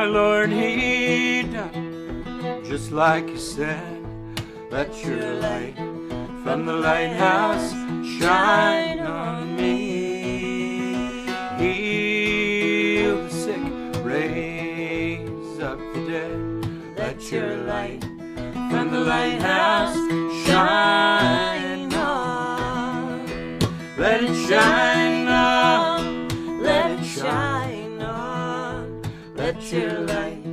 My Lord, He done just like He said. Let your light from the lighthouse shine on me. Heal the sick, raise up the dead. Let your light from the lighthouse shine on. Let it shine on. Let it shine on. Let your light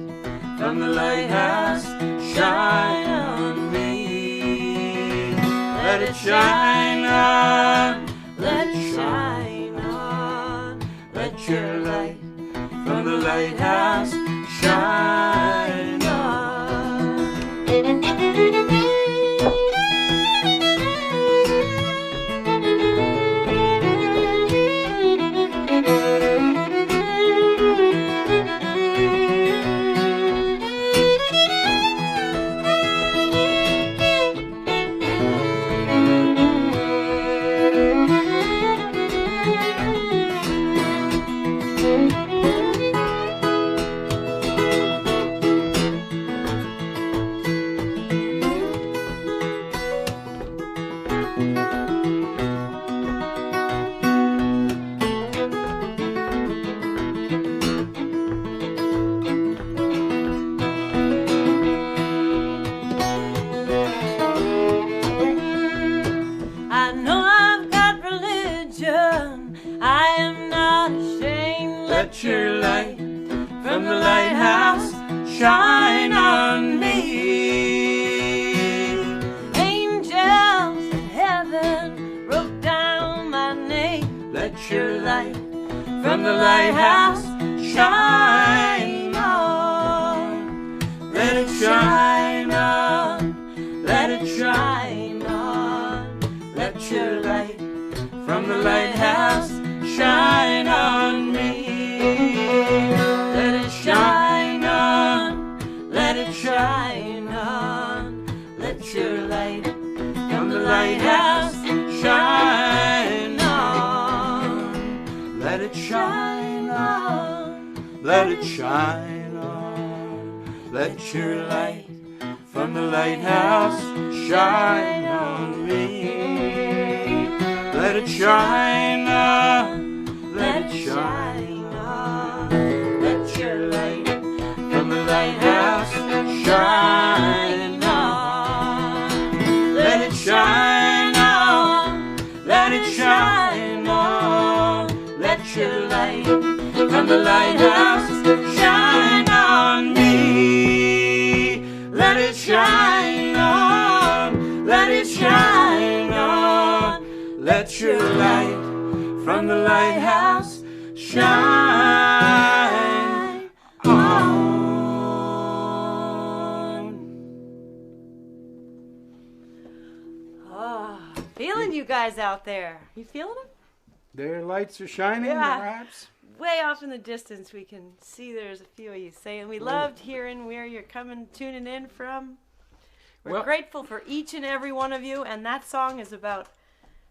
from the lighthouse shine on me. Let it shine on. Let it shine on. Let your light from the lighthouse shine on. Let your light from the lighthouse shine on me. Angels in heaven wrote down my name. Let your light from the lighthouse shine on. Let it shine on. Let it shine on. Let your light from the lighthouse shine on me. Let it shine on, let it shine on. Let your light from the lighthouse shine on. Let it shine on, let it shine on. Let your light from the lighthouse shine on me. Let it shine on, let it shine on. Let your light from the lighthouse shine on. Let it shine on, let it shine on. Let your light from the lighthouse shine on me. Let it shine on, let it shine on. Let your light from the lighthouse shine on. Oh, feeling you guys out there. You feeling them? Their lights are shining, Yeah. perhaps? Way off in the distance, we can see there's a few of you saying. We loved hearing where you're tuning in from. We're grateful for each and every one of you, and that song is about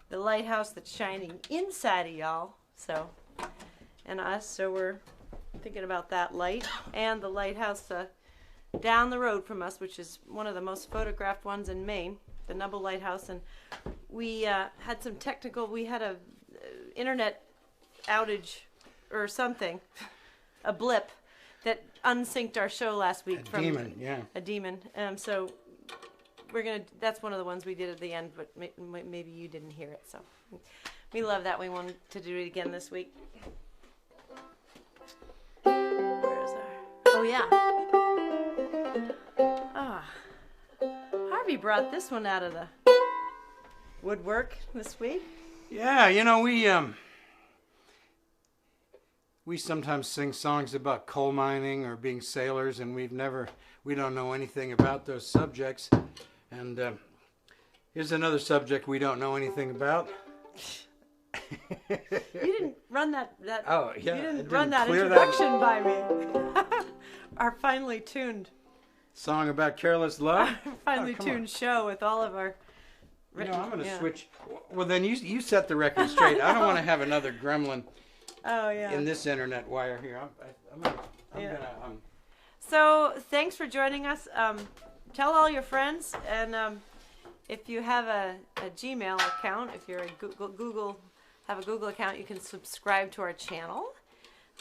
the lighthouse that's shining inside of y'all, so, and us, so we're thinking about that light, and the lighthouse down the road from us, which is one of the most photographed ones in Maine, the Nubble Lighthouse, and we had some we had a internet outage or something, a blip, that unsynced our show last week. A demon. So that's one of the ones we did at the end, but maybe you didn't hear it, so we love that. We wanted to do it again this week. Where's our... Oh, yeah. Harvey brought this one out of the woodwork this week. Yeah, you know, we sometimes sing songs about coal mining or being sailors, and we don't know anything about those subjects. And here's another subject we don't know anything about. You didn't run that oh, yeah, you didn't run that introduction by me. Our finely tuned song about careless love. Finely tuned show with all of our. I'm going to switch. Well, then you set the record straight. I don't want to have another gremlin. Oh yeah. In this internet wire here, I'm gonna So thanks for joining us. Tell all your friends, and if you have a Gmail account, if you're a have a Google account, you can subscribe to our channel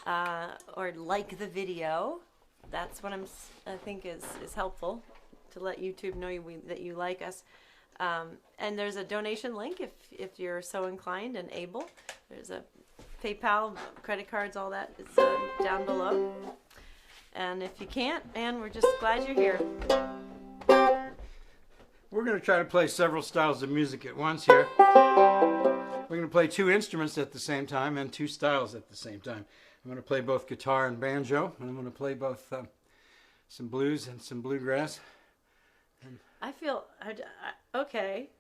or like the video. That's what I think is helpful, to let YouTube know that you like us. And there's a donation link if you're so inclined and able. There's a PayPal, credit cards, all that is down below. And if you can't, and we're just glad you're here. We're going to try to play several styles of music at once here. We're going to play 2 instruments at the same time and 2 styles at the same time. I'm going to play both guitar and banjo, and I'm going to play both some blues and some bluegrass. I feel okay.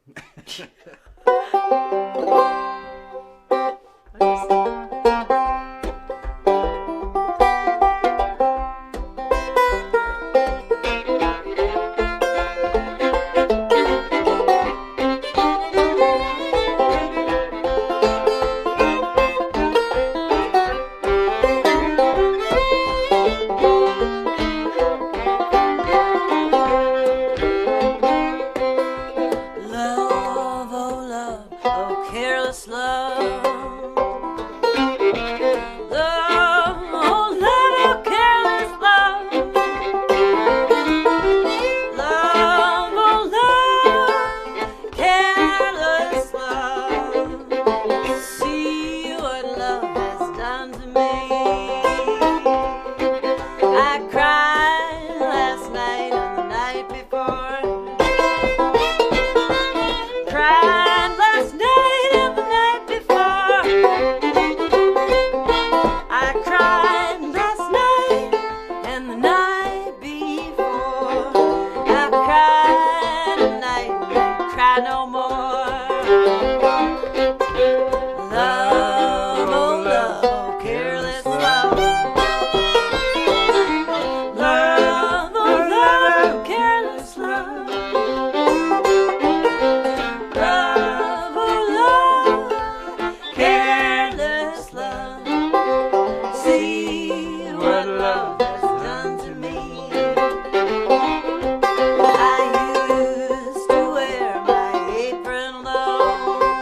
I used to wear my apron low.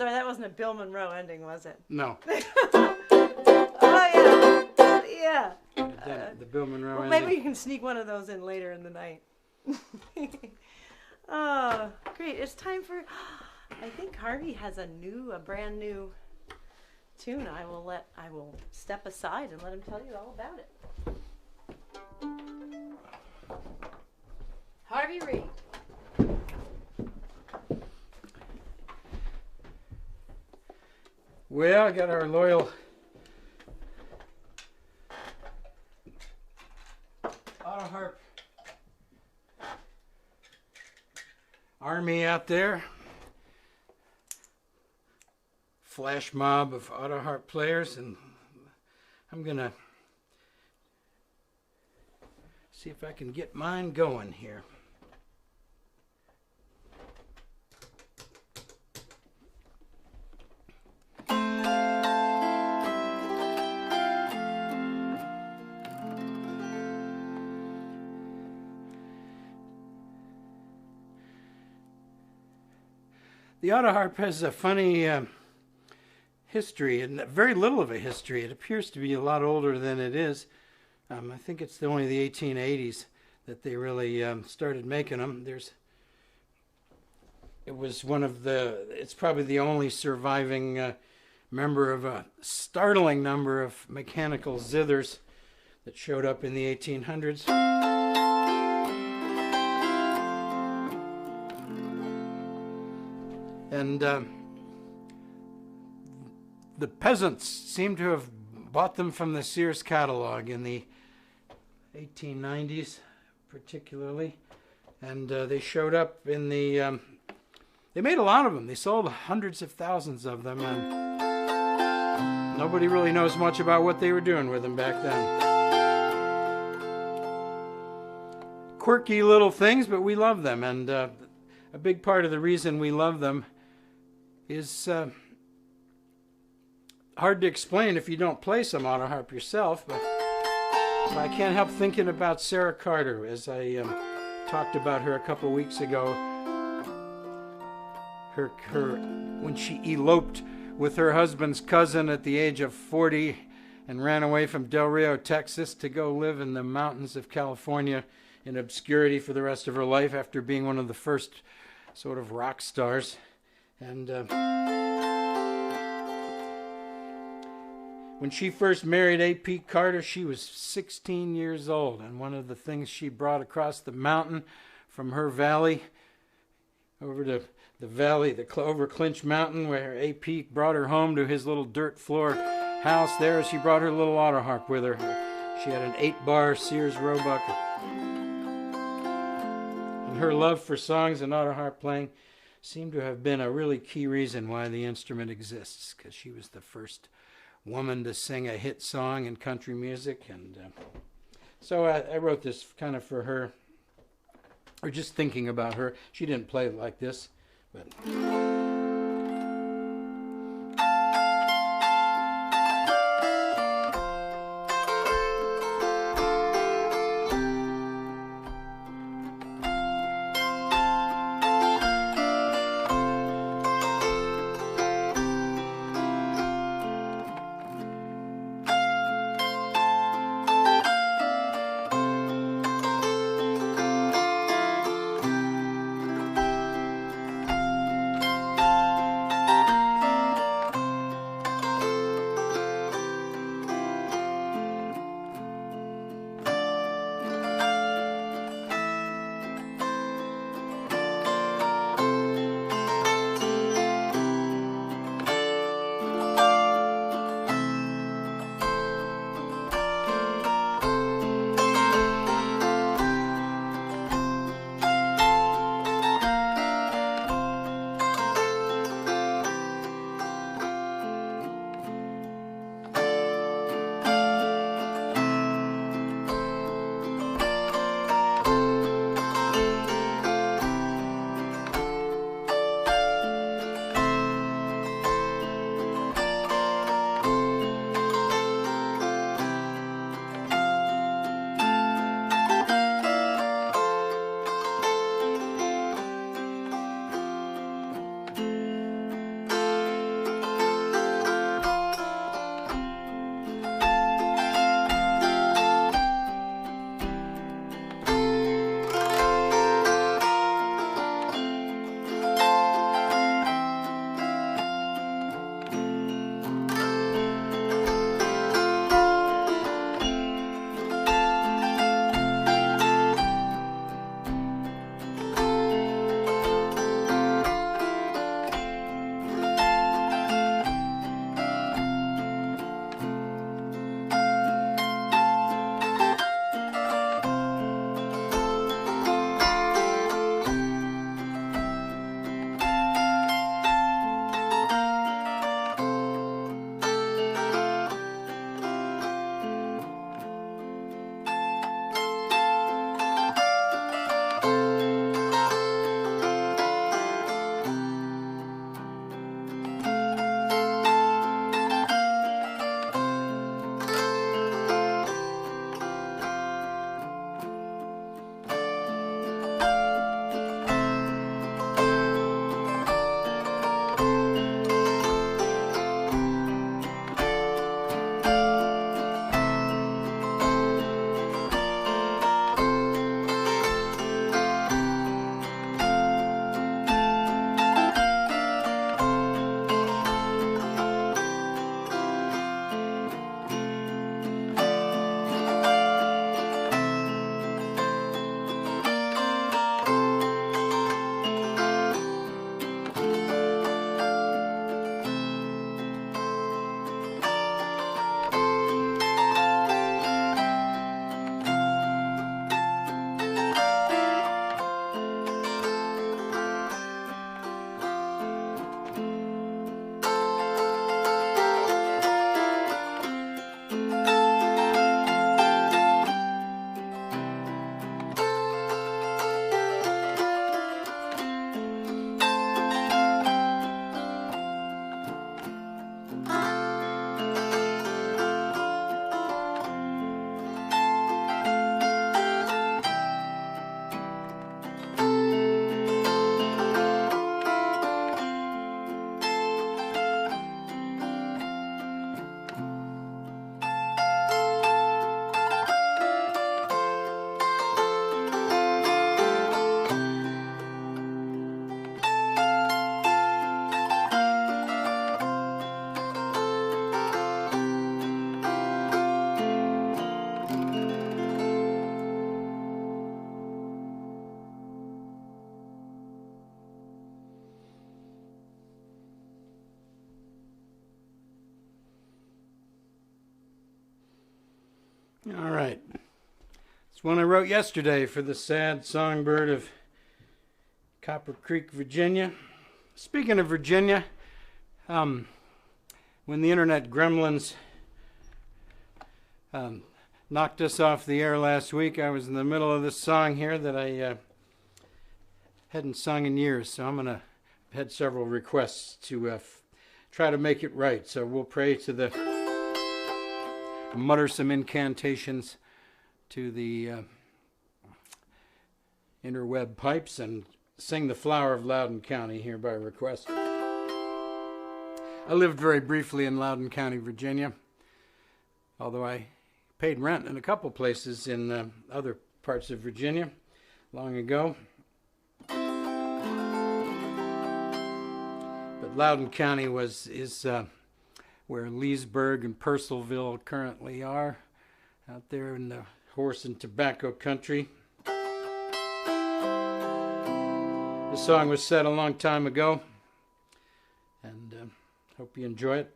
Sorry, that wasn't a Bill Monroe ending, was it? No. Oh, yeah. The Bill Monroe Well, ending. maybe you can sneak one of those in later in the night. Oh, great. It's time for... I think Harvey has a brand new tune. I will step aside and let him tell you all about it. Harvey Reid. Well, I got our loyal auto harp army out there. Flash mob of auto harp players, and I'm gonna see if I can get mine going here. The auto harp has a funny history, and very little of a history. It appears to be a lot older than it is. I think it's only the 1880s that they really started making them. It's probably the only surviving member of a startling number of mechanical zithers that showed up in the 1800s. And the peasants seem to have bought them from the Sears catalog in the 1890s, particularly. And they showed up in the... they made a lot of them. They sold hundreds of thousands of them, and nobody really knows much about what they were doing with them back then. Quirky little things, but we love them, and a big part of the reason we love them is hard to explain if you don't play some auto harp yourself, but I can't help thinking about Sarah Carter, as I talked about her a couple of weeks ago. Her when she eloped with her husband's cousin at the age of 40 and ran away from Del Rio, Texas, to go live in the mountains of California in obscurity for the rest of her life after being one of the first sort of rock stars. And when she first married A.P. Carter, she was 16 years old, and one of the things she brought across the mountain from her valley over to the valley, over Clinch Mountain, where A.P. brought her home to his little dirt floor house there, she brought her little auto harp with her. She had an 8-bar Sears Roebuck. And her love for songs and auto harp playing seemed to have been a really key reason why the instrument exists, because she was the first woman to sing a hit song in country music. And so I wrote this kind of for her, or just thinking about her. She didn't play it like this, but... All right. It's one I wrote yesterday for the sad songbird of Copper Creek, Virginia. Speaking of Virginia, when the internet gremlins knocked us off the air last week, I was in the middle of this song here that I hadn't sung in years, so I've had several requests to try to make it right. So we'll pray to mutter some incantations to the interweb pipes and sing The Flower of Loudoun County here by request. I lived very briefly in Loudoun County, Virginia, although I paid rent in a couple places in other parts of Virginia long ago. But Loudoun County is where Leesburg and Purcellville currently are, out there in the horse and tobacco country. This song was set a long time ago, and hope you enjoy it.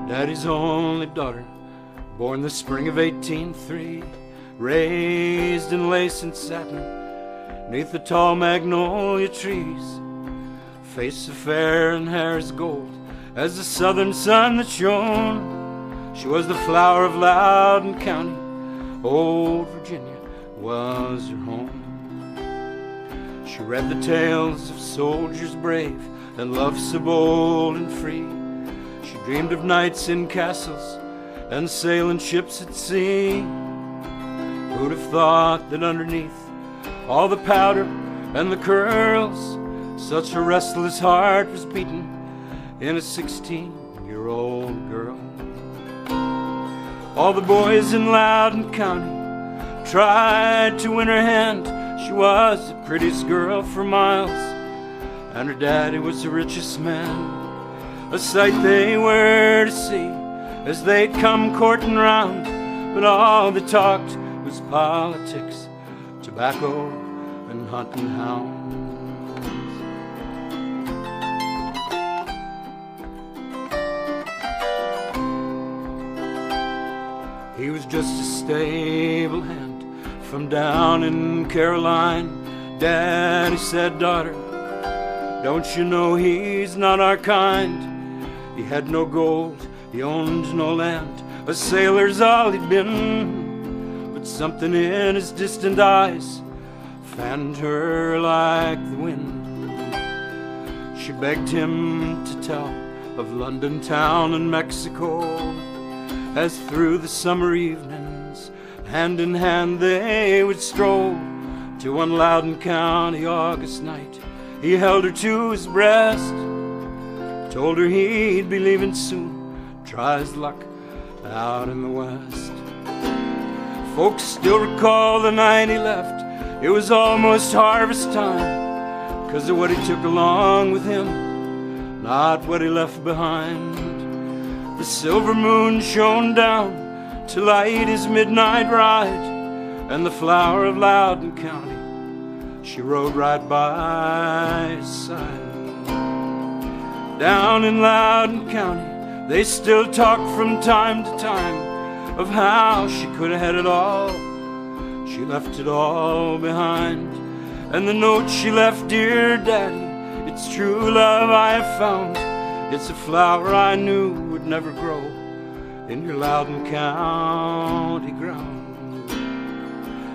Daddy's only daughter, born the spring of 1803, raised in lace and satin, 'neath the tall magnolia trees. Face so fair and hair as gold as the southern sun that shone. She was the flower of Loudoun County, old Virginia was her home. She read the tales of soldiers brave and love so bold and free. She dreamed of knights in castles and sailing ships at sea. Who'd have thought that underneath all the powder and the curls, such a restless heart was beating in a 16-year-old girl. All the boys in Loudoun County tried to win her hand. She was the prettiest girl for miles, and her daddy was the richest man. A sight they were to see as they'd come courting round, but all they talked was politics, tobacco, and hunting hounds. He was just a stable hand from down in Caroline. Daddy said, "Daughter, don't you know he's not our kind? He had no gold, he owned no land, a sailor's all he'd been." But something in his distant eyes fanned her like the wind. She begged him to tell of London town and Mexico, as through the summer evenings, hand in hand they would stroll. To one Loudoun County August night, he held her to his breast, told her he'd be leaving soon, try his luck out in the west. Folks still recall the night he left. It was almost harvest time, 'cause of what he took along with him, not what he left behind. The silver moon shone down to light his midnight ride, and the flower of Loudoun County, she rode right by his side. Down in Loudoun County, they still talk from time to time of how she could have had it all. She left it all behind. And the note she left, "Dear Daddy, it's true love I have found. It's a flower I knew would never grow in your Loudoun County ground."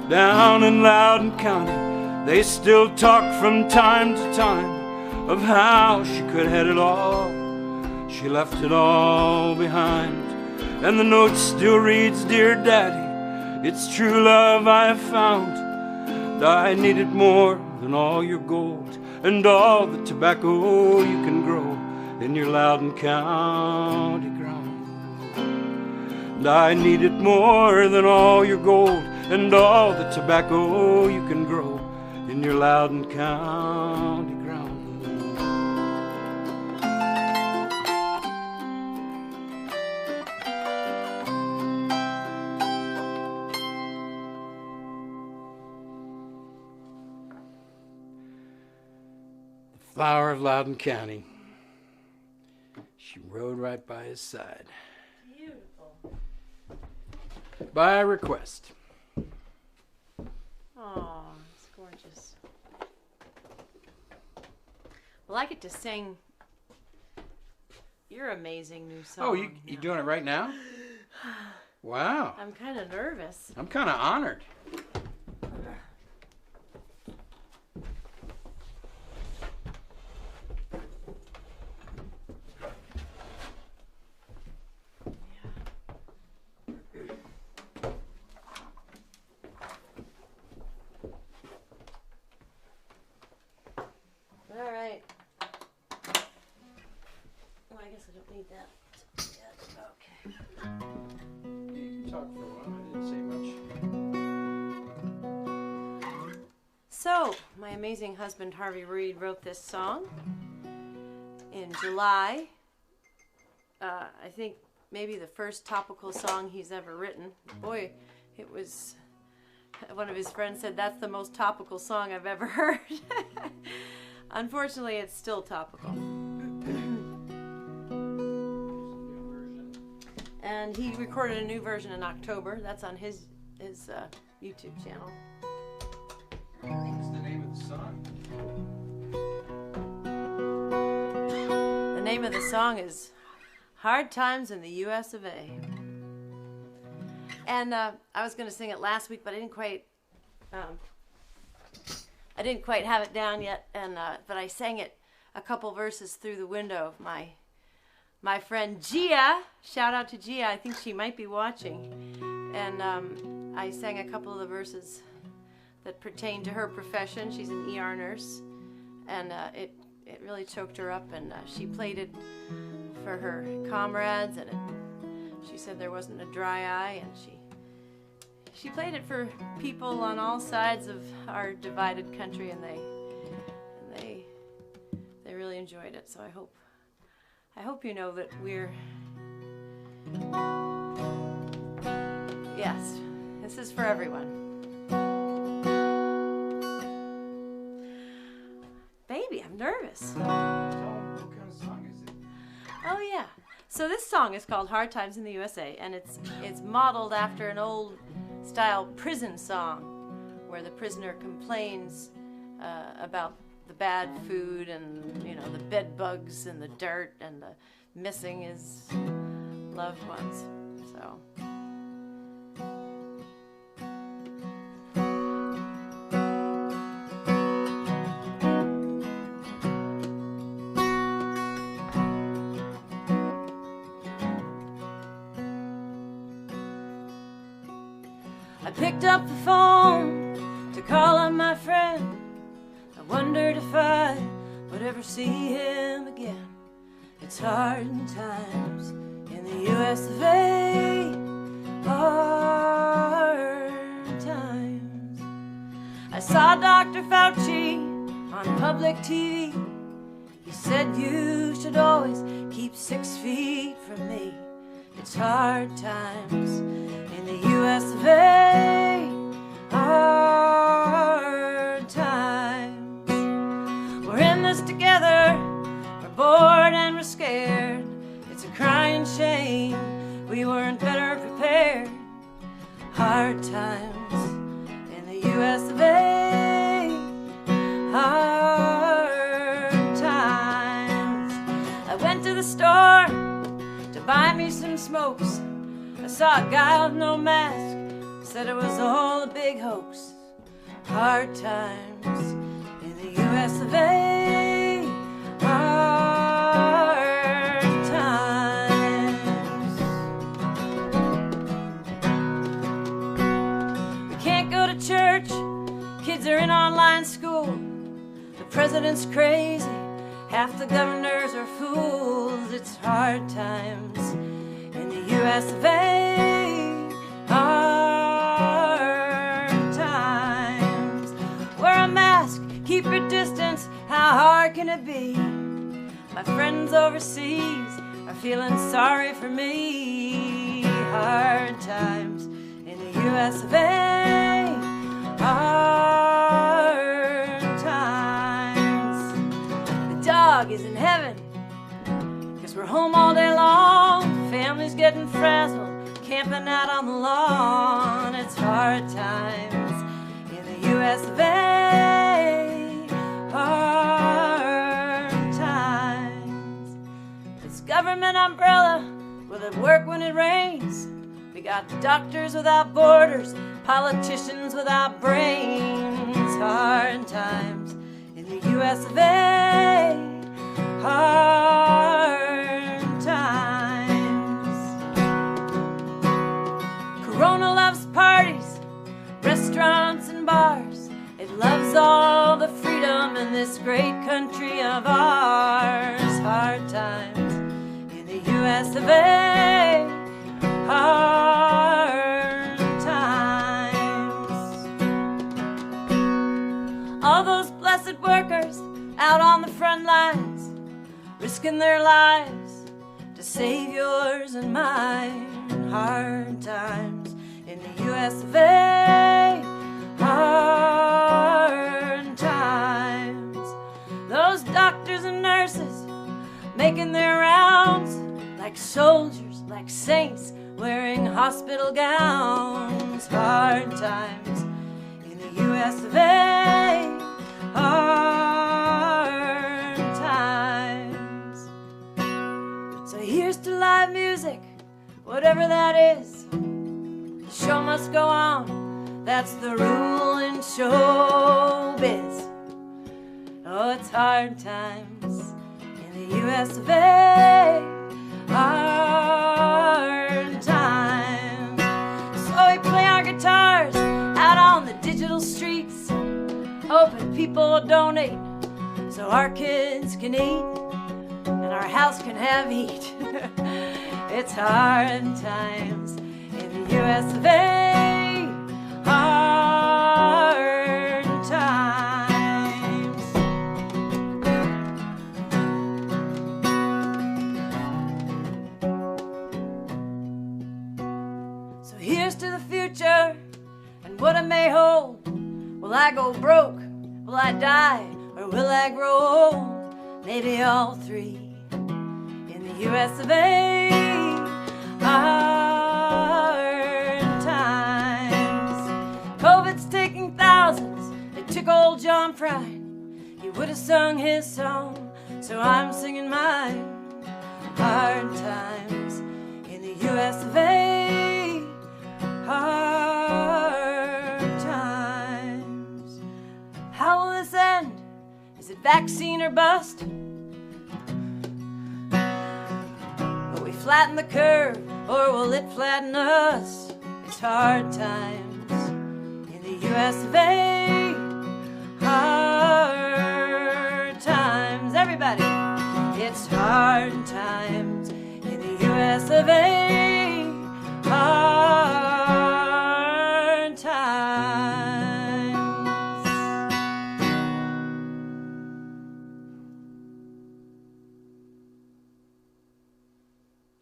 Down in Loudoun County, they still talk from time to time of how she could have had it all. She left it all behind. And the note still reads, "Dear Daddy, it's true love I have found. I need it more than all your gold and all the tobacco you can grow in your Loudoun County ground. And I need it more than all your gold and all the tobacco you can grow in your Loudoun County ground." flower of Loudoun County. She rode right by his side. Beautiful. By request. Oh, it's gorgeous. Well, I get to sing your amazing new song. Oh, you doing it right now? Wow. I'm kind of nervous. I'm kind of honored. All right. Well, I guess I don't need that yet. Okay. You can talk for a while. I didn't say much. So, my amazing husband Harvey Reed wrote this song in July. I think maybe the first topical song he's ever written. Boy, it was. One of his friends said that's the most topical song I've ever heard. Unfortunately, it's still topical. And he recorded a new version in October. That's on his YouTube channel. What's the name of the song? The name of the song is Hard Times in the US of A. And I was going to sing it last week, but I didn't quite have it down yet. And but I sang it a couple verses through the window of my friend Gia. Shout out to Gia. I think she might be watching. And I sang a couple of the verses that pertain to her profession. She's an ER nurse, and it really choked her up. And she played it for her comrades, and she said there wasn't a dry eye, and she played it for people on all sides of our divided country, and they really enjoyed it. So I hope you know that yes, this is for everyone. Baby, I'm nervous. What kind of song is it? Oh yeah. So this song is called Hard Times in the USA, and it's modeled after an old style prison song where the prisoner complains about the bad food and the bed bugs and the dirt and the missing his loved ones. So I picked up the phone to call on my friend. I wondered if I would ever see him again. It's hard times in the US of A. Hard times. I saw Dr. Fauci on public TV. He said you should always keep 6 feet from me. It's hard times in the US of A. Hard times. We're in this together. We're bored and we're scared. It's a crying shame we weren't better prepared. Hard times in the US of A. Hard times. I went to the store to buy me some smokes. I saw a guy with no mask, said it was all a big hoax. Hard times in the US of A. Hard times. We can't go to church, kids are in online school. The president's crazy, half the governors are fools. It's hard times in the US of A. Hard times. Wear a mask, keep your distance, how hard can it be? My friends overseas are feeling sorry for me. Hard times in the US of A. Hard times. The frazzled, camping out on the lawn. It's hard times in the U.S. of A. Hard times. It's government umbrella, will it work when it rains? We got doctors without borders, politicians without brains. Hard times in the U.S. of A. Hard times. Corona loves parties, restaurants and bars. It loves all the freedom in this great country of ours. Hard times in the U.S. of A. Hard times. All those blessed workers out on the front lines, risking their lives to save yours and mine. Hard times in the U.S. of A. Hard times. Those doctors and nurses making their rounds like soldiers, like saints, wearing hospital gowns. Hard times in the U.S. of A. Hard times. So here's to live music, whatever that is. The show must go on, that's the rule in showbiz. Oh, it's hard times in the U.S. of A. Hard times. So we play our guitars out on the digital streets, hoping people will donate so our kids can eat and our house can have heat. It's hard times in the U.S. of A. Hard times. So here's to the future and what it may hold. Will I go broke? Will I die? Or will I grow old? Maybe all three. In the U.S. of A. Hard times. COVID's taking thousands. It took old John Prine. He would have sung his song, so I'm singing mine. Hard times in the U.S. of A. Hard times. How will this end? Is it vaccine or bust? Will we flatten the curve, or will it flatten us? It's hard times in the U.S. of A. Hard times. Everybody, it's hard times in the U.S. of A. Hard times.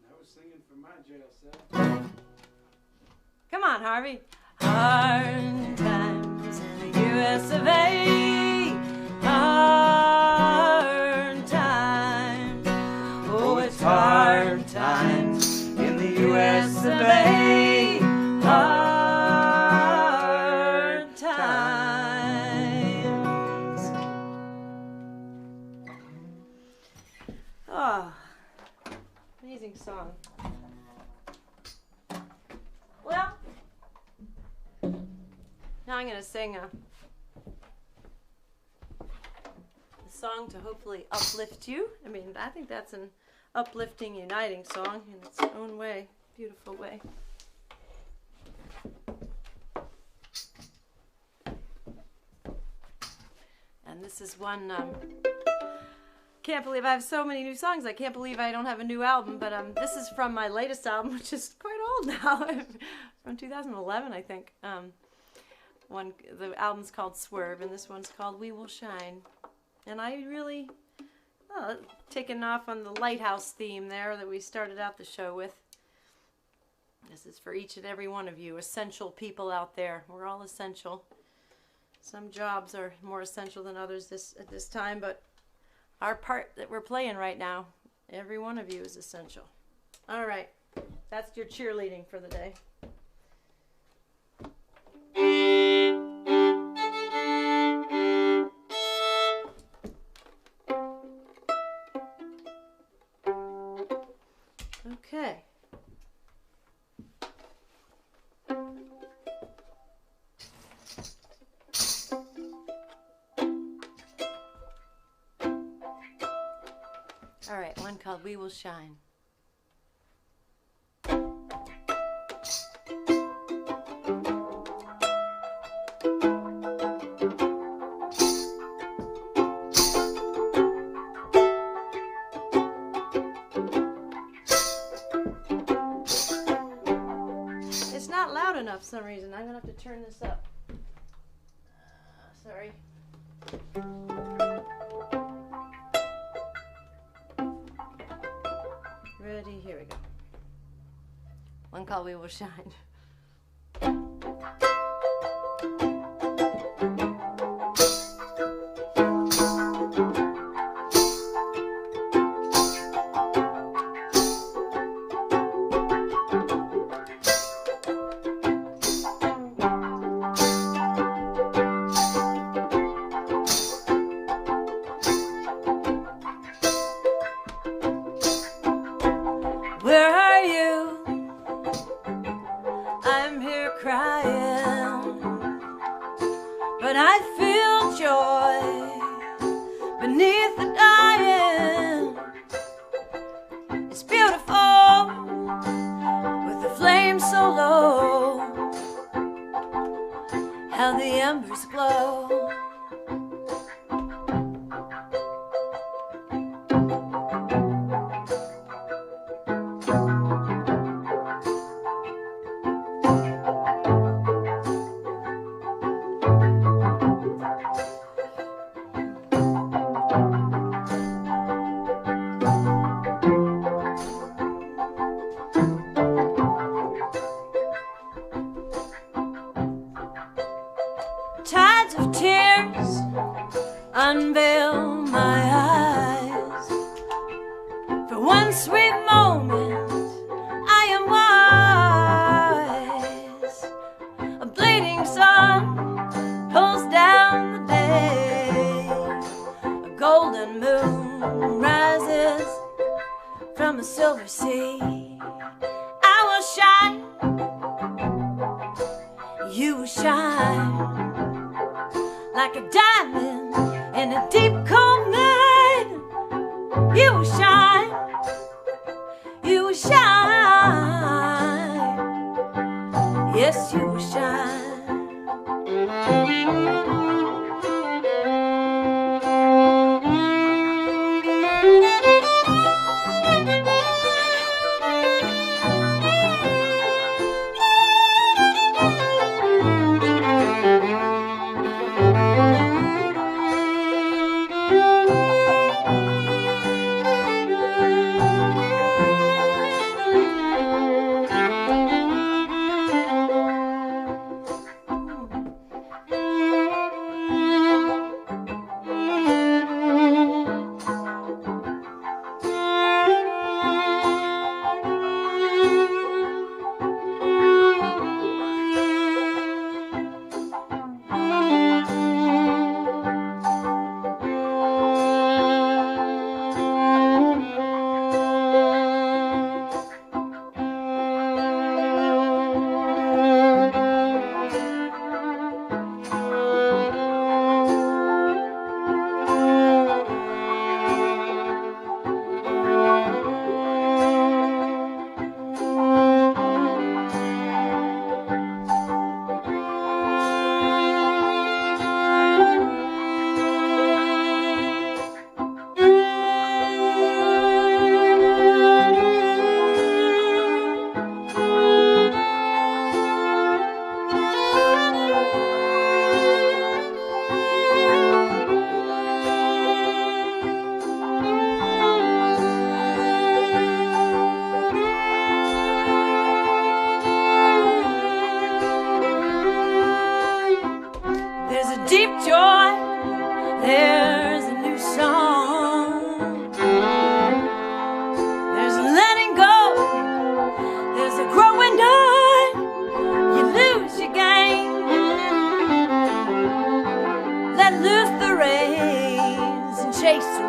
I was singing from my jail cell. Come on, Harvey. Hard times in the U.S. of A. Hard times. Oh, it's hard times in the U.S. of A. Hard times. Oh, amazing song. Well, now I'm going to sing a song to hopefully uplift you. I mean, I think that's an uplifting, uniting song in its own way, beautiful way. And this is one, can't believe I have so many new songs. I can't believe I don't have a new album, but this is from my latest album, which is quite old now, from 2011, I think. The album's called Swerve, and this one's called We Will Shine. And I really, taking off on the lighthouse theme there that we started out the show with. This is for each and every one of you, essential people out there. We're all essential. Some jobs are more essential than others at this time, but our part that we're playing right now, every one of you is essential. All right. That's your cheerleading for the day. Okay. All right, one called We Will Shine. It's not loud enough for some reason. I'm going to have to turn this up. Sorry. Ready? Here we go. One called We Will Shine. Where are you? I'm here crying, but I feel joy beneath the dying. It's beautiful with the flame so low, how the embers glow. Tides of tears unveil my eyes. For one sweet moment I am wise. A bleeding sun pulls down the day. A golden moon rises from a silver sea. I will shine, you will shine, like a diamond in a deep cold night. You will shine, you will shine, yes you will shine.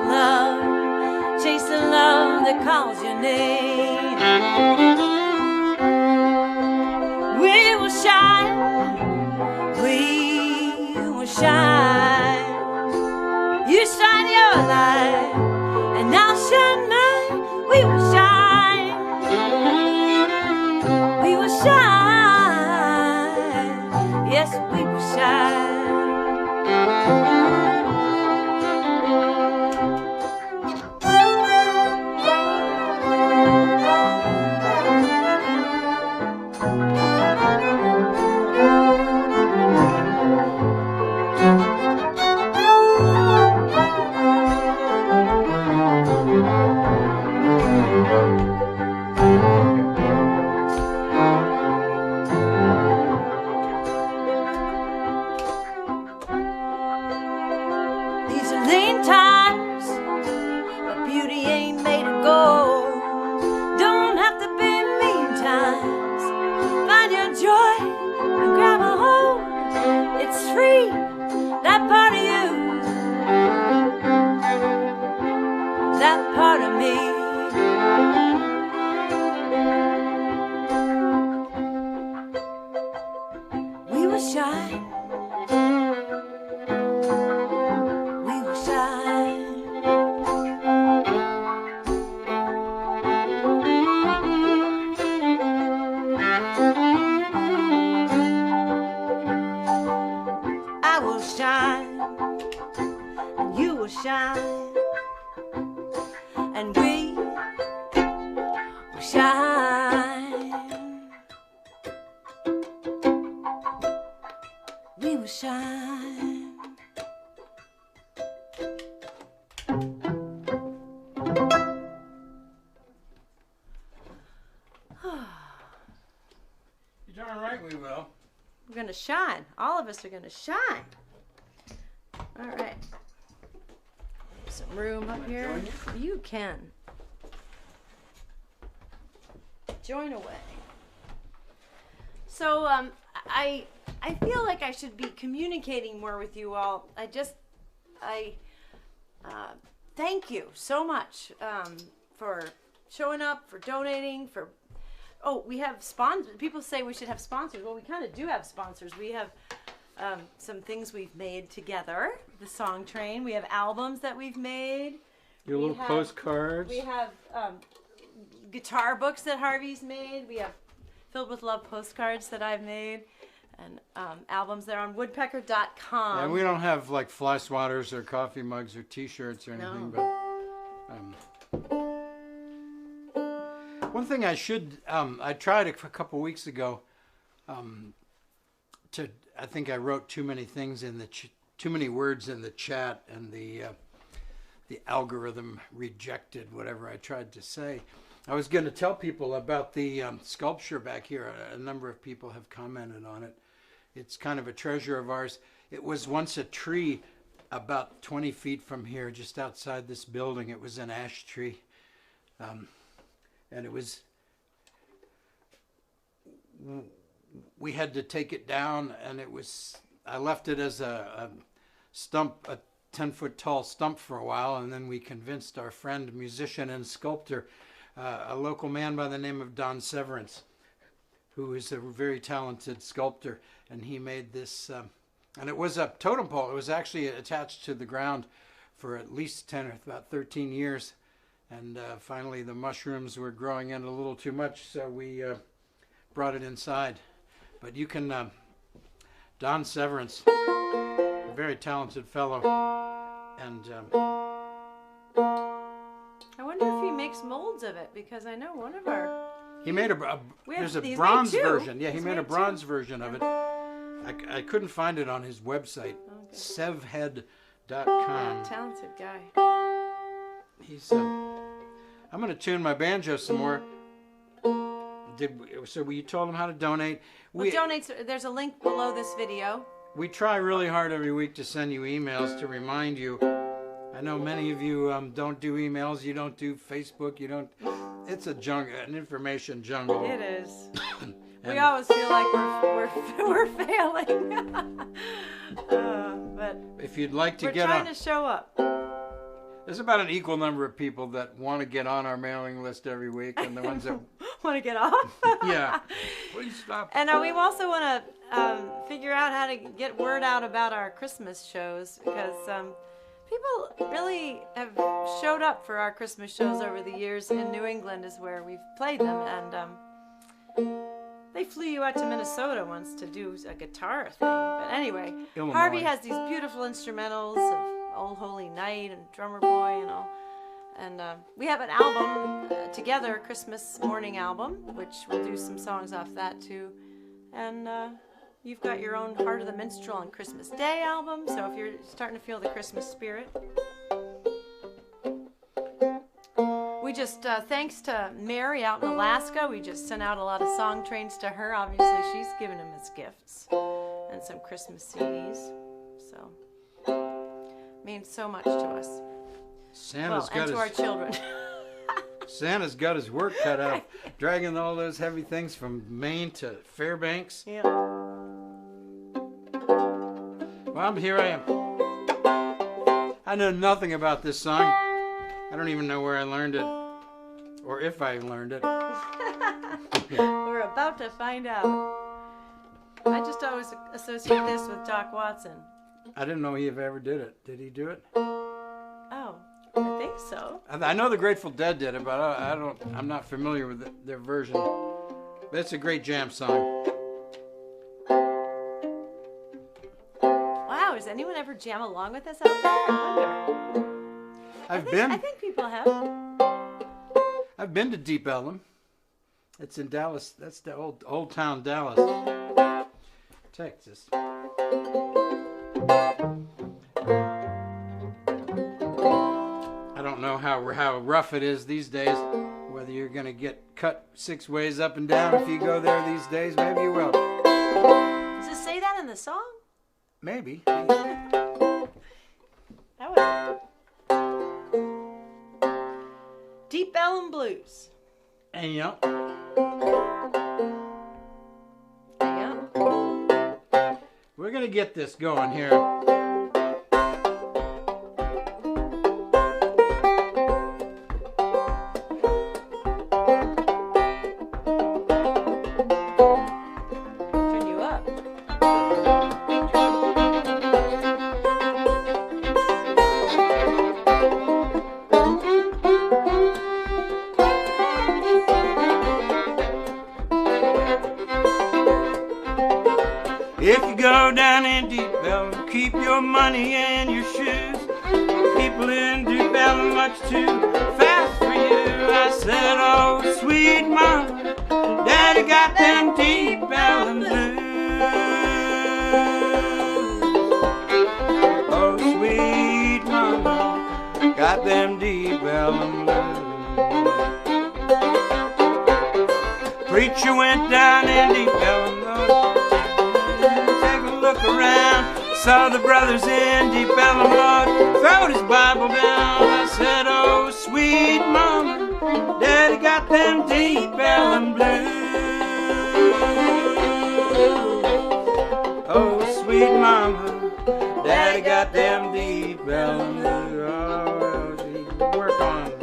love, chase the love that calls your name. We will shine, we will shine. You shine your light, and I'll shine mine. We will shine, we will shine. Yes, we will shine. These are lean times, but beauty ain't made of gold. Don't have to be mean times. Find your joy and grab a hold. It's free, that part of you, that part of me. We will shine. We will shine. I will shine, and you will shine, and we will shine. We will shine. You're darn right we will. We're gonna shine. All of us are gonna shine. All right. Some room up here. Join You can. Join away. So I feel like I should be communicating more with you all. I thank you so much for showing up, for donating, for. Oh, we have sponsors. People say we should have sponsors. Well, we kind of do have sponsors. We have some things we've made together. The Song Train. We have albums that we've made. Your little postcards. We have guitar books that Harvey's made. We have Filled with Love postcards that I've made. And albums. They're on woodpecker.com. And we don't have like fly swatters or coffee mugs or T-shirts or anything, but one thing I should I tried a couple weeks ago to I think I wrote too many things in the too many words in the chat, and the algorithm rejected whatever I tried to say. I was going to tell people about the sculpture back here. A number of people have commented on it. It's kind of a treasure of ours. It was once a tree about 20 feet from here, just outside this building. It was an ash tree. And it was, we had to take it down, and it was, I left it as a stump, a 10-foot tall stump for a while, and then we convinced our friend, musician and sculptor, a local man by the name of Don Severance, who is a very talented sculptor, and he made this, and it was a totem pole. It was actually attached to the ground for at least 10 or about 13 years, and finally the mushrooms were growing in a little too much, so we brought it inside. But you can, Don Severance, a very talented fellow, and I wonder if he makes molds of it, because I know one of our... He made there's a bronze version. Yeah, he made a bronze version of it. I couldn't find it on his website, sevhead.com. Talented guy. He's. I'm going to tune my banjo some more. So you told him how to donate. There's a link below this video. We try really hard every week to send you emails to remind you. I know many of you don't do emails. You don't do Facebook. You don't. It's an information jungle. It is. We always feel like we're failing. But if you'd like to we're get trying to show up. There's about an equal number of people that want to get on our mailing list every week, and the ones that want to get off. yeah, please stop. And we also want to figure out how to get word out about our Christmas shows, because people really have showed up for our Christmas shows over the years. In New England is where we've played them, and they flew you out to Minnesota once to do a guitar thing. But anyway, Illinois. Harvey has these beautiful instrumentals of Old Holy Night and Drummer Boy and all. And we have an album together, a Christmas morning album, which we'll do some songs off that too. And you've got your own Heart of the Minstrel and Christmas Day album, so if you're starting to feel the Christmas spirit. We just, thanks to Mary out in Alaska, we just sent out a lot of song trains to her. Obviously, she's given them as gifts and some Christmas CDs. So, means so much to us. Santa's and to our children. Santa's got his work cut out, dragging all those heavy things from Maine to Fairbanks. Yeah. Well, here I am. I know nothing about this song. I don't even know where I learned it, or if I learned it. We're about to find out. I just always associate this with Doc Watson. I didn't know he ever did it. Did he do it? Oh, I think so. I know the Grateful Dead did it, but I'm not familiar with their version. But it's a great jam song. Wow, does anyone ever jam along with us out there? I wonder. I think people have. I've been to Deep Ellum. It's in Dallas. That's the old town Dallas, Texas. I don't know how rough it is these days. Whether you're gonna get cut 6 ways up and down if you go there these days, maybe you will. Does it say that in the song? Maybe. That was Deep Ellum Blues. And you know. Yeah. We're gonna get this going here. Turn you up. If you go down in Deep Ellum, keep your money in your shoes. People in Deep Ellum much too fast for you. I said, oh, sweet mama, daddy got them Deep Ellum blues. Oh, sweet mama, got them Deep Ellum blues. Preacher went down in Deep Ellum, look around, saw the brothers in Deep Ellum, Lord, throwed his Bible down. I said, oh, sweet mama, daddy got them Deep Ellum blues. Oh, sweet mama, daddy got them Deep Ellum blues. Oh, gee, work on it.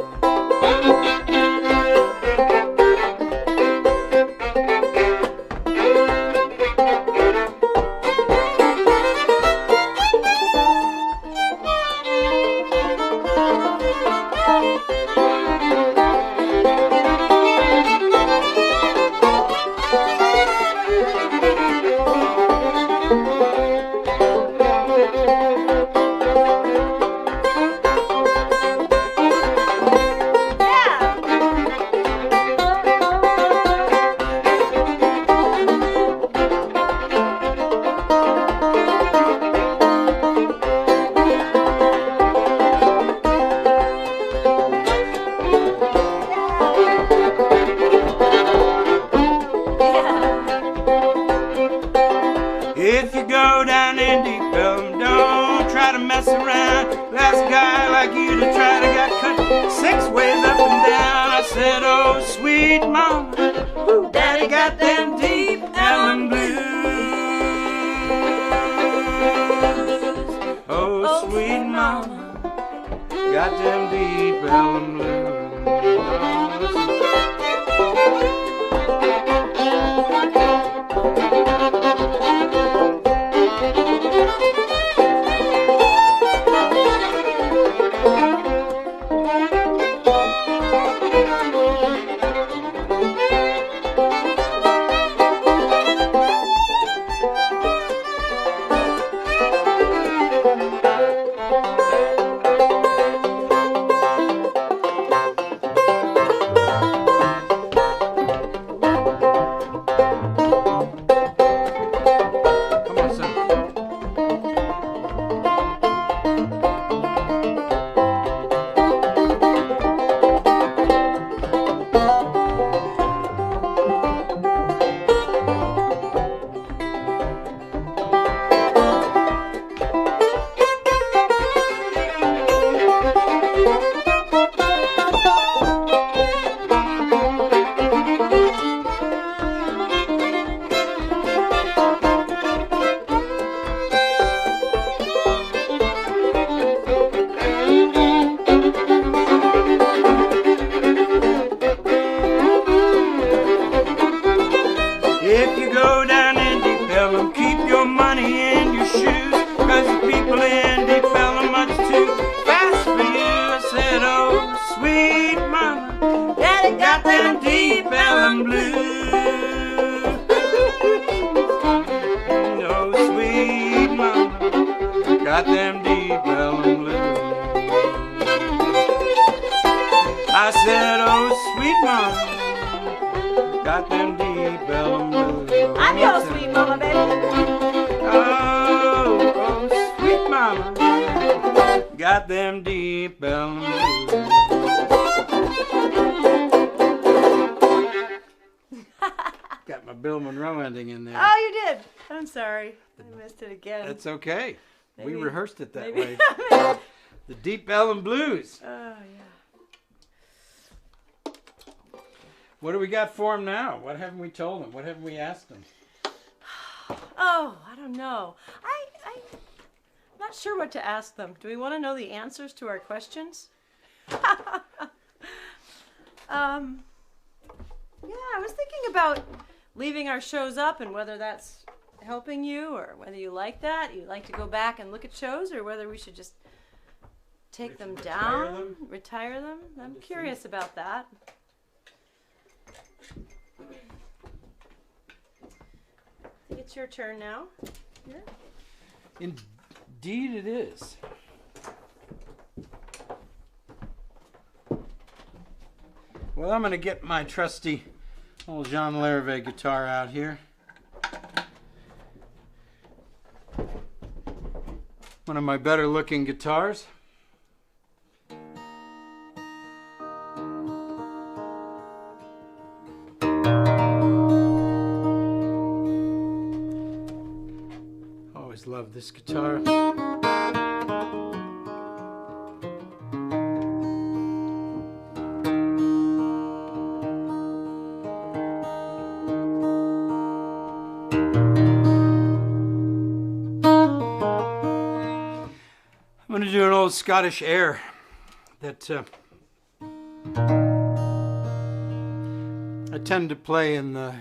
If you go down in Deep Ellum, don't try to mess around. Last guy like you to try to got cut 6 ways up and down. I said, oh, sweet mama, daddy got them Deep Ellum blues. Oh, sweet mama, got them deep elm blues. Oh, listen. Come on, son. If you go down in Deep Ellum, keep your money in your shoes, 'cause the people in Deep Ellum much too fast for you. I said, oh, sweet mama, daddy got them Deep Ellum blues. Oh, sweet mama, got them Deep Ellum blues. I said, oh, sweet mama, got them Deep Ellum blues. I'm your sweet mama, baby. Oh, oh, sweet mama, got them Deep Ellum blues. Got my Bill Monroe ending in there. Oh, you did. I'm sorry. I missed it again. That's okay. We Maybe- rehearsed it that maybe- way. The Deep Ellum blues. Oh, yeah. What do we got for them now? What haven't we told them? What haven't we asked them? Oh, I don't know. I'm not sure what to ask them. Do we want to know the answers to our questions? Yeah, I was thinking about leaving our shows up and whether that's helping you or whether you like that. You like to go back and look at shows, or whether we should just take them Retire down, them? retire them. I'm curious about that. I think it's your turn now. Here. Indeed it is. Well, I'm going to get my trusty old Jean Larrivee guitar out here. One of my better looking guitars. Always loved this guitar. I'm going to do an old Scottish air that I tend to play in the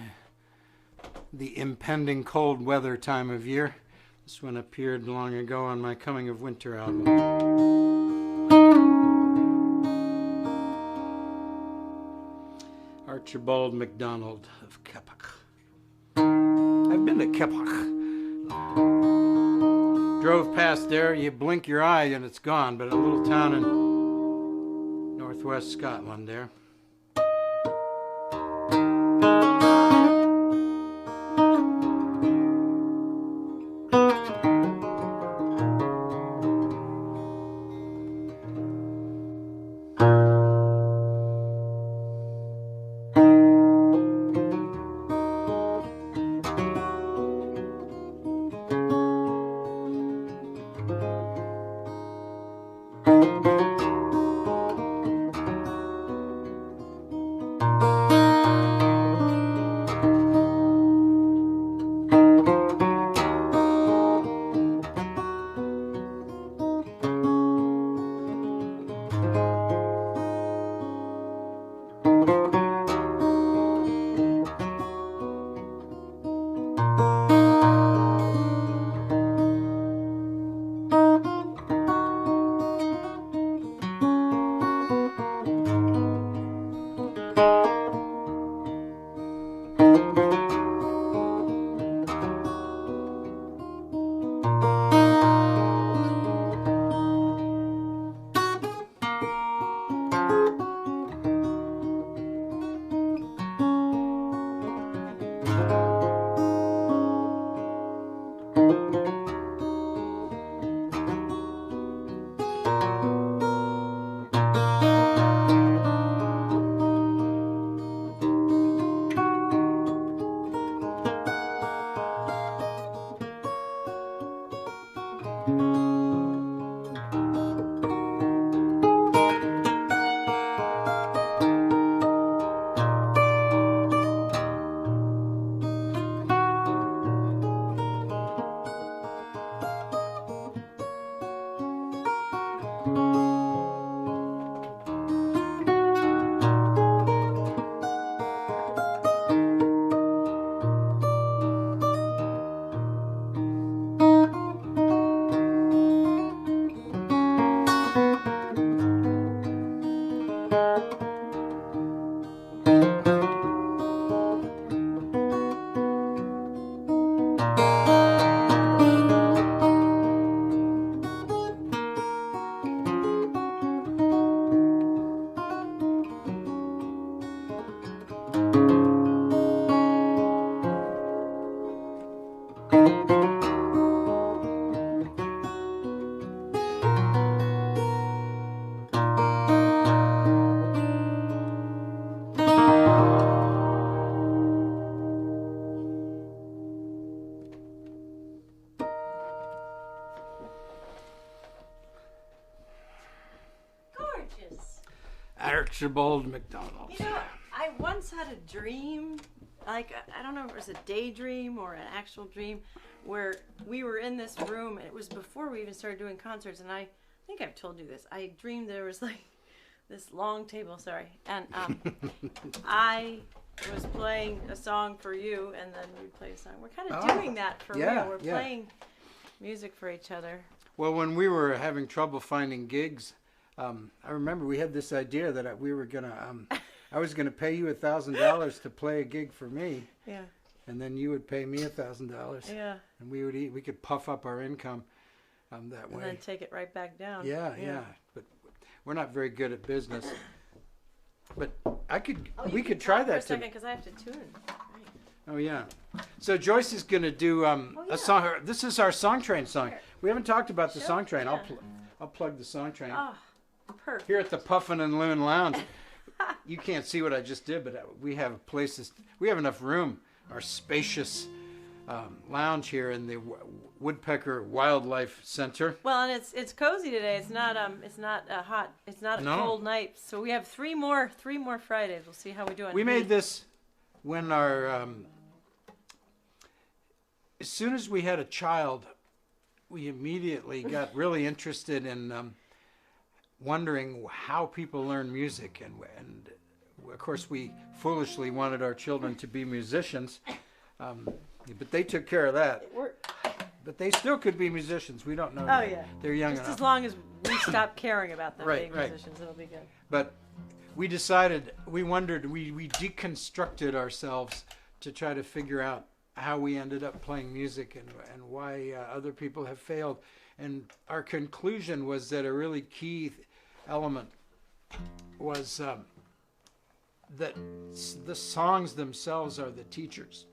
impending cold weather time of year. This one appeared long ago on my Coming of Winter album. Archibald MacDonald of Keppoch. I've been to Keppoch. Drove past there, you blink your eye and it's gone, but a little town in northwest Scotland there. Archibald MacDonald. You know, I once had a dream, like, I don't know if it was a daydream or an actual dream, where we were in this room, and it was before we even started doing concerts, and I think I've told you this. I dreamed there was, like, this long table, and I was playing a song for you, and then you'd play a song. We're kind of doing that for real. We're playing music for each other. Well, when we were having trouble finding gigs, I remember we had this idea that we were gonna, I was gonna pay you $1,000 to play a gig for me. Yeah. And then you would pay me $1,000. Yeah. And we would eat. We could puff up our income that way. And then take it right back down. Yeah. But we're not very good at business. But we could try that for a second, because I have to tune. Right. Oh yeah. So Joyce is gonna do a song. This is our Song Train song. Here. We haven't talked about the Sure, Song Train. yeah. I'll plug the Song Train. Oh, perfect. Here at the Puffin and Loon Lounge. You can't see what I just did, but we have places. We have enough room. Our spacious lounge here in the Woodpecker Wildlife Center. Well, and it's cozy today. It's not hot. It's not a cold night. So we have three more Fridays. We'll see how we do on We made this when our as soon as we had a child, we immediately got really interested in wondering how people learn music, and of course we foolishly wanted our children to be musicians, but they took care of that. But they still could be musicians. We don't know. Oh yeah, they're young just enough. as long as we stop caring about them Right, being musicians, it'll be good. But we decided, we wondered, we deconstructed ourselves to try to figure out how we ended up playing music and why other people have failed. And our conclusion was that a really key element was that the songs themselves are the teachers.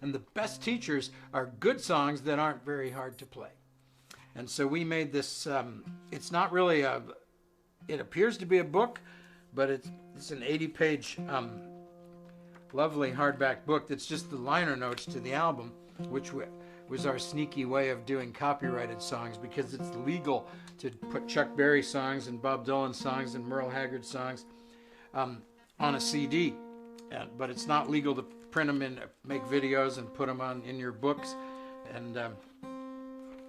And the best teachers are good songs that aren't very hard to play. And so we made this, it's not really it appears to be a book, but it's an 80-page lovely hardback book that's just the liner notes to the album, which was our sneaky way of doing copyrighted songs, because it's legal to put Chuck Berry songs and Bob Dylan songs and Merle Haggard songs on a CD, but it's not legal to print them and make videos and put them in your books. And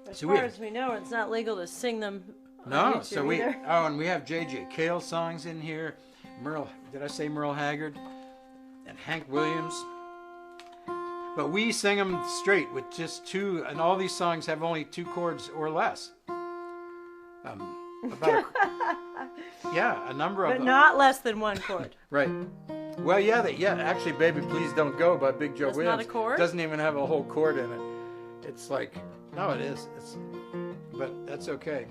as far as we know, it's not legal to sing them. No, so and we have J.J. Cale songs in here. Did I say Merle Haggard? And Hank Williams. But we sing them straight with just two, and all these songs have only 2 chords or less. A number of them. But not less than 1 chord. Right. Well, actually, Baby Please Don't Go by Big Joe Williams. Not a chord? Doesn't even have a whole chord in it. It's like, no, it is. But that's okay.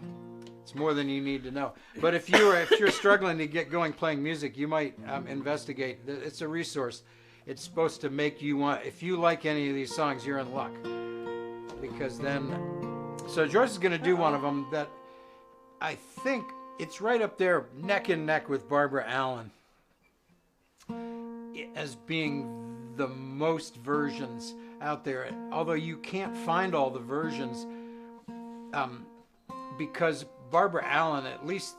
It's more than you need to know. But if you're struggling to get going playing music, you might investigate. It's a resource. It's supposed to make you want. If you like any of these songs, you're in luck. Because then, so Joyce is going to do one of them that I think it's right up there, neck and neck with Barbara Allen, as being the most versions out there. Although you can't find all the versions, because Barbara Allen, at least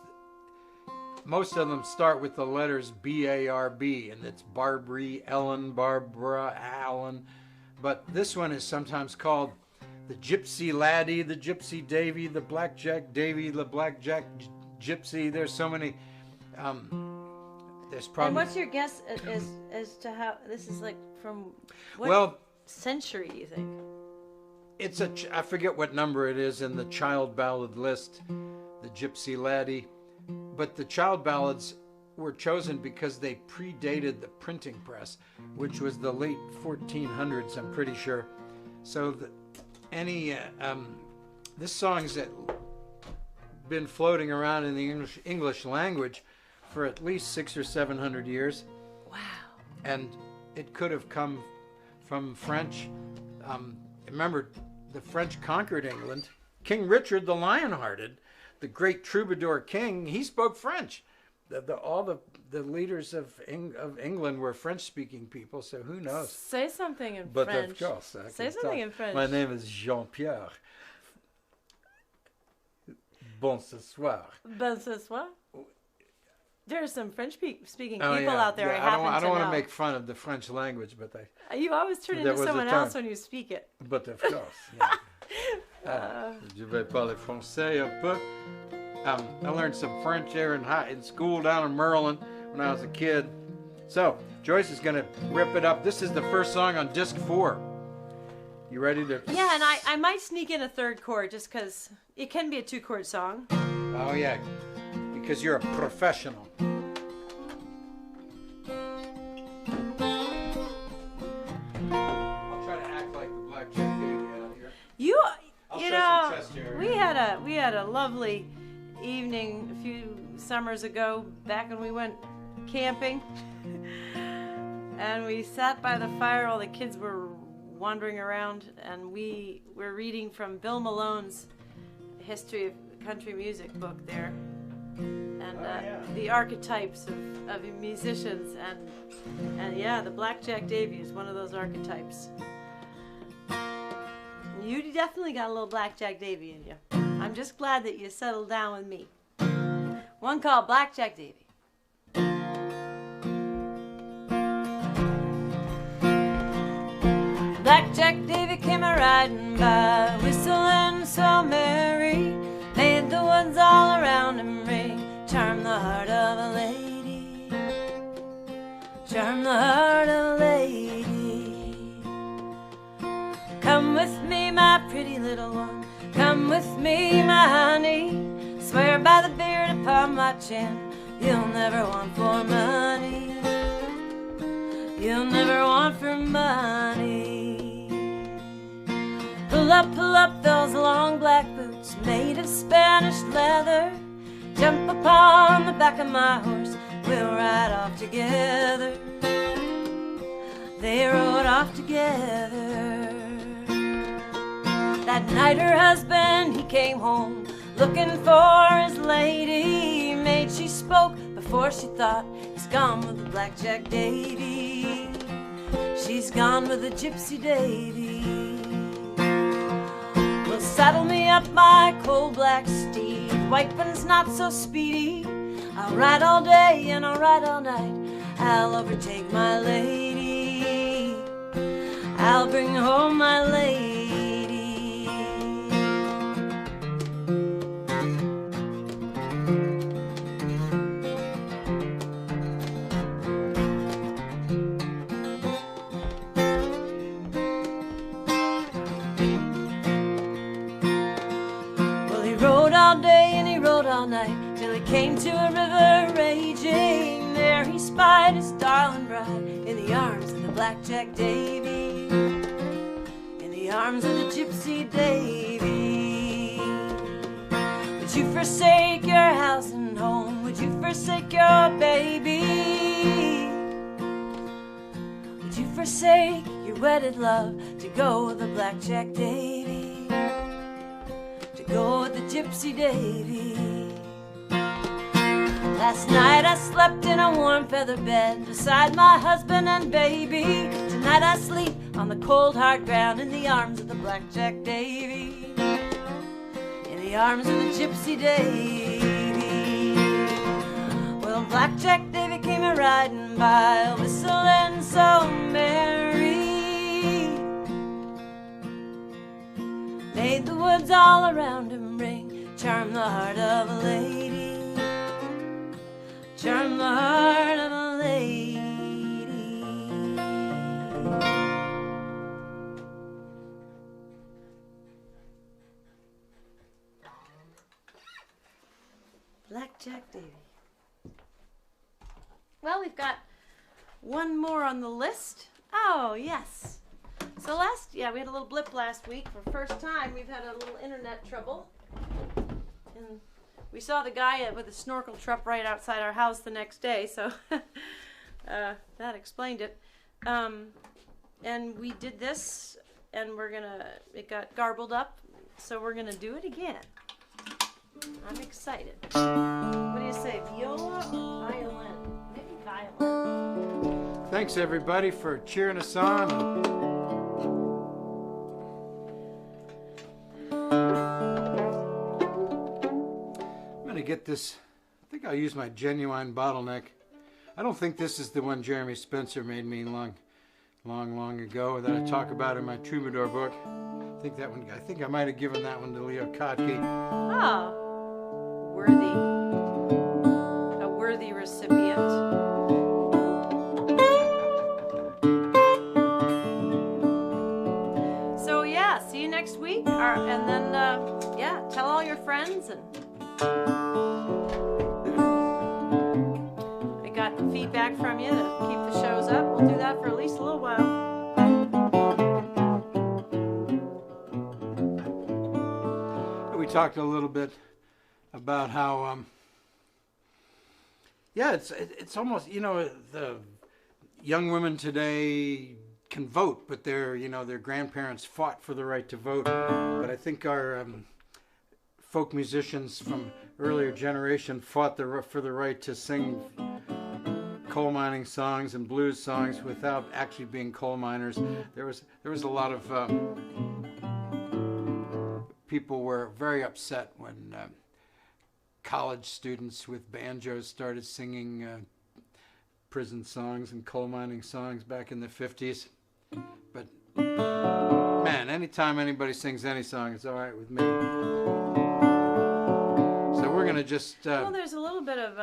most of them start with the letters B-A-R-B, and it's Barbary Ellen, Barbara Allen. But this one is sometimes called the Gypsy Laddie, the Gypsy Davy, the Blackjack Davy, the Blackjack Gypsy. There's so many. There's probably. And what's your guess as to how this is, like, from what century you think? It's I forget what number it is in the child ballad list, the Gypsy Laddie, but the child ballads were chosen because they predated the printing press, which was the late 1400s, I'm pretty sure. So this song's been floating around in the English language for at least 600 or 700 years. Wow. And it could have come from French. Remember, the French conquered England. King Richard the Lionhearted, the great troubadour king, he spoke French. All the leaders of England were French-speaking people, so who knows? Say something in But French. of course, Say something in French. My name is Jean-Pierre. Bon ce soir. Bon ce soir. There are some French-speaking Oh, people yeah. out there. Yeah, I don't want to make fun of the French language, but you always turn into someone else when you speak it. But of course, yeah. Je vais parler français un peu. I learned some French there in school down in Maryland when I was a kid. So Joyce is going to rip it up. This is the first song on disc 4. You ready to? Yeah, and I might sneak in a third chord just because it can be a 2-chord song. Oh yeah, because you're a professional. I'll try to act like the blackjack baby out here. You know, we had a lovely evening a few summers ago back when we went camping, and we sat by the fire while the kids were wandering around, and we were reading from Bill Malone's History of Country Music book there, and the archetypes of musicians, and yeah, the Blackjack Davy is one of those archetypes. You definitely got a little Blackjack Davy in you. I'm just glad that you settled down with me. One called Blackjack Davy. Blackjack Davy came a-riding by, whistling so merry, made the woods all around him ring, charmed the heart of a lady, charmed the heart of a lady. Come with me, my pretty little one, come with me, my honey, swear by the beard upon my chin, you'll never want for money, you'll never want for money. Pull up those long black boots made of Spanish leather, jump upon the back of my horse, we'll ride off together. They rode off together. That night her husband, he came home, looking for his lady. Maid, she spoke before she thought, he's gone with the Blackjack Davy, she's gone with the Gypsy Davy. Well, saddle me up my coal black steed, white one's not so speedy, I'll ride all day and I'll ride all night, I'll overtake my lady, I'll bring home my lady. All night till he came to a river raging. There he spied his darling bride in the arms of the Blackjack Davy, in the arms of the Gypsy Davy. Would you forsake your house and home? Would you forsake your baby? Would you forsake your wedded love to go with the Blackjack Davy, to go with the Gypsy Davy? Last night I slept in a warm feather bed beside my husband and baby. Tonight I sleep on the cold hard ground in the arms of the Blackjack Davy, in the arms of the Gypsy Davy. Well, Blackjack Davy came a-riding by, whistling so merry, made the woods all around him ring, charmed the heart of a lady, charm the heart of a lady. Blackjack Davy. Well, we've got one more on the list. Oh, yes. So we had a little blip last week. For the first time, we've had a little internet trouble. And we saw the guy with a snorkel truck right outside our house the next day, so that explained it. And we did this, and it got garbled up, so we're gonna do it again. I'm excited. What do you say, viola or violin? Maybe violin. Thanks everybody for cheering us on. I'm gonna get this. I think I'll use my Genuine bottleneck. I don't think this is the one Jeremy Spencer made me long ago that I talk about in my Troubadour book. I think I might have given that one to Leo Kotke. Oh, a worthy recipient. So yeah, see you next week, and then tell all your friends. And I got feedback from you to keep the shows up. We'll do that for at least a little while. We talked a little bit about how it's almost, the young women today can vote, but their grandparents fought for the right to vote. But I think our folk musicians from earlier generation fought for the right to sing coal mining songs and blues songs without actually being coal miners. There was a lot of people were very upset when college students with banjos started singing prison songs and coal mining songs back in the 50s. But man, anytime anybody sings any song, it's all right with me. So we're gonna just well, there's a little bit of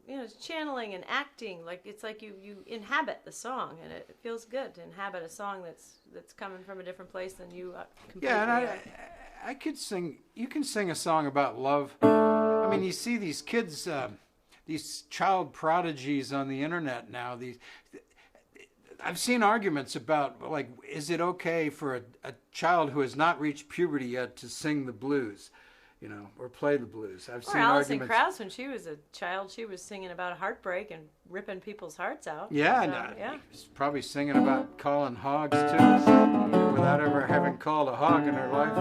it's channeling and acting. Like it's like you inhabit the song, and it feels good to inhabit a song that's coming from a different place than you completely. Yeah, and I could sing. You can sing a song about love. I mean, you see these kids, these child prodigies on the internet now. I've seen arguments about, like, is it okay for a child who has not reached puberty yet to sing the blues, or play the blues? I've seen Alison arguments. Krauss, when she was a child, she was singing about heartbreak and ripping people's hearts out. Yeah, she's probably singing about calling hogs too, without ever having called a hog in her life.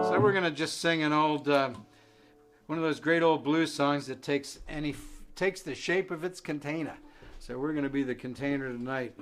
So we're gonna just sing an old, one of those great old blues songs that takes the shape of its container. So we're gonna be the container tonight.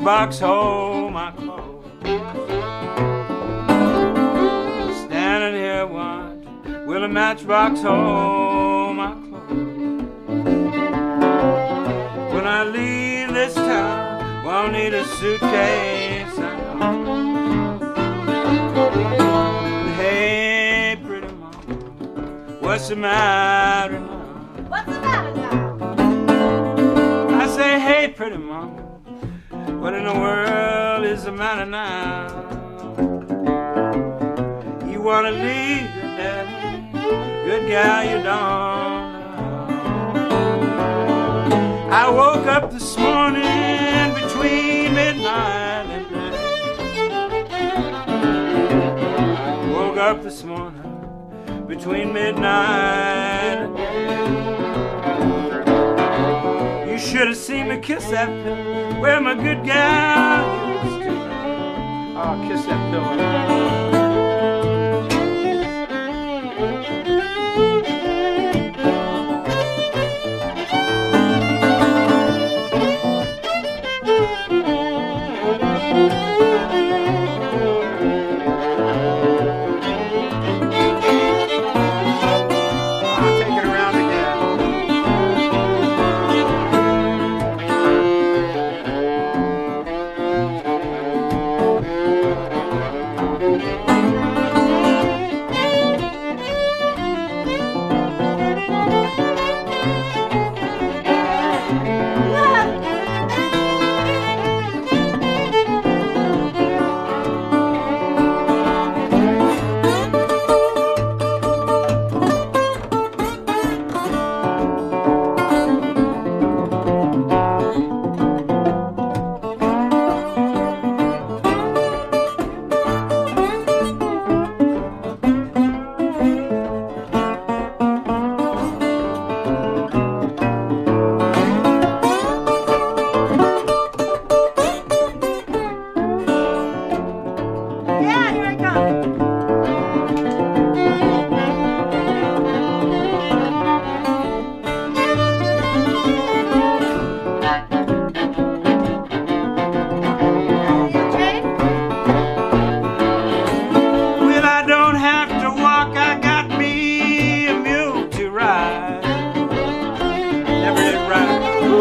Box hold my clothes. Standing here wondering, will a matchbox hold my clothes? When I leave this town, won't need a suitcase. Hey, pretty mama, what's the matter now? What's the matter now? I say, hey, pretty mama, what in the world is the matter now? You wanna leave your daddy, good gal, you don't. I woke up this morning between midnight and day. Woke up this morning between midnight and day. You should have seen me kiss that pillow where my good gal used to. Oh, kiss that pillow.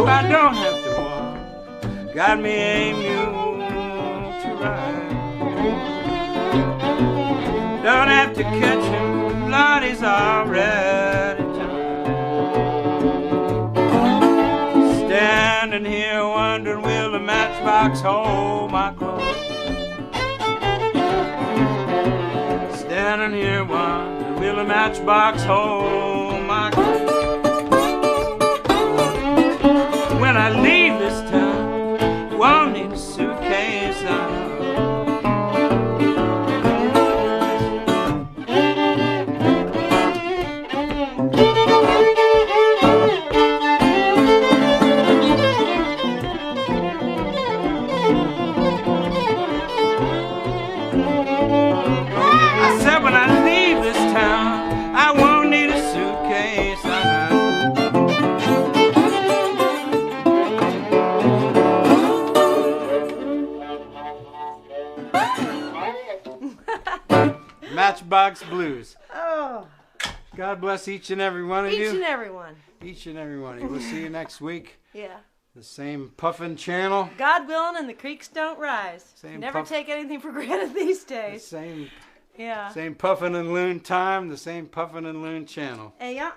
I don't have to walk. Got me a mule to ride. Don't have to catch him, Lord, he's already tired. Standing here wondering, will the matchbox hold my clothes? Standing here wondering, will the matchbox hold my clothes? When I leave this town, won't need a suitcase on. I said when I leave this town, I won't need a suitcase on. Matchbox Blues. Oh, God bless each and every one of you. each and every one. Each and every one of you. We'll see you next week. Yeah. The same Puffin channel. God willing, and the creeks don't rise. Same Never take anything for granted these The days. same Yeah. Puffin and Loon time. The same Puffin and Loon channel. Yeah.